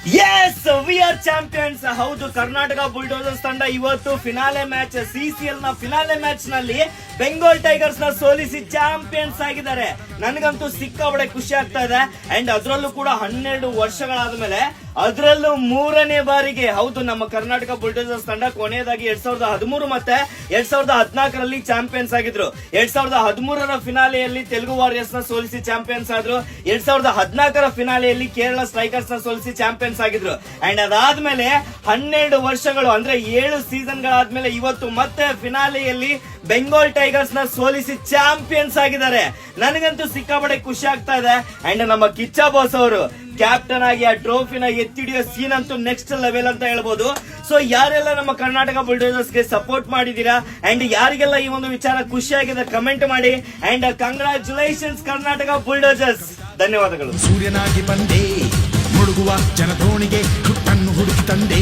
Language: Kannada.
S we are champions. ಹೌದು, ಕರ್ನಾಟಕ ಬುಲ್ಡೋಸರ್ಸ್ ತಂಡ ಇವತ್ತು ಫಿನಾಲೆ ಮ್ಯಾಚ್, ಸಿಸಿಎಲ್ ನ ಫಿನಾಲೆ ಮ್ಯಾಚ್ ನಲ್ಲಿ ಬೆಂಗಾಲ್ ಟೈಗರ್ಸ್ ನ ಸೋಲಿಸಿ ಚಾಂಪಿಯನ್ಸ್ ಆಗಿದ್ದಾರೆ. ನನಗಂತೂ ಸಿಕ್ಕಾಬಡೆ ಖುಷಿ ಆಗ್ತಾ ಇದೆ. ಅಂಡ್ ಅದರಲ್ಲೂ ಕೂಡ 12 ವರ್ಷಗಳಾದ್ಮೇಲೆ ಅದರಲ್ಲೂ 3ನೇ ಬಾರಿಗೆ ಹೌದು ನಮ್ಮ ಕರ್ನಾಟಕ ಬುಲ್ಡೋಸರ್ಸ್ ತಂಡ ಕೊನೆಯದಾಗಿ 2013 ಮತ್ತೆ 2014ರಲ್ಲಿ ಚಾಂಪಿಯನ್ಸ್ ಆಗಿದ್ರು. 2013ರ ಫಿನಾಲೆಯಲ್ಲಿ ತೆಲುಗು ವಾರಿಯರ್ಸ್ ನ ಸೋಲಿಸಿ ಚಾಂಪಿಯನ್ಸ್ ಆದ್ರು. 2014ರ ಫಿನಾಲೆಯಲ್ಲಿ ಕೇರಳ ಸ್ಟ್ರೈಕರ್ಸ್ ನ ಸೋಲಿಸಿ ಚಾಂಪಿಯನ್ಸ್ ಆಗಿದ್ರು. ಅಂಡ್ ಅದಾದ್ಮೇಲೆ 12 ವರ್ಷಗಳು ಅಂದ್ರೆ 7 ಸೀಸನ್ಗಳಾದ್ಮೇಲೆ ಇವತ್ತು ಮತ್ತೆ ಫಿನಾಲೆಯಲ್ಲಿ ಬೆಂಗಾಲ್ ಟೈಗರ್ಸ್ ನ ಸೋಲಿಸಿ ಚಾಂಪಿಯನ್ಸ್ ಆಗಿದ್ದಾರೆ. ನನಗಂತೂ ಸಿಕ್ಕಾಪಟ್ಟೆ ಖುಷಿ ಆಗ್ತಾ ಇದೆ. ಅಂಡ್ ನಮ್ಮ ಕಿಚ್ಚ ಬಾಸ್ ಅವರು ಕ್ಯಾಪ್ಟನ್ ಆಗಿ ಆ ಟ್ರೋಫಿನ ಎತ್ತಿಡಿಯೋ ಸೀನ್ ಅಂತೂ ನೆಕ್ಸ್ಟ್ ಲೆವೆಲ್ ಅಂತ ಹೇಳ್ಬೋದು. ಸೊ ಯಾರೆಲ್ಲ ನಮ್ಮ ಕರ್ನಾಟಕ ಬುಲ್ಡೋಸರ್ಸ್ ಗೆ ಸಪೋರ್ಟ್ ಮಾಡಿದೀರಾ ಅಂಡ್ ಯಾರಿಗೆಲ್ಲ ಈ ಒಂದು ವಿಚಾರ ಖುಷಿ ಆಗಿದೆ ಕಮೆಂಟ್ ಮಾಡಿ. And congratulations Karnataka bulldozers. ಧನ್ಯವಾದಗಳು. ಸೂರ್ಯನಾಗಿ ಬಂದೆ ಮುಳುಗುವ ಜನತೋಣಿಗೆ ಹುಟ್ಟನ್ನು ಹುಡುಕಿ ತಂದೆ.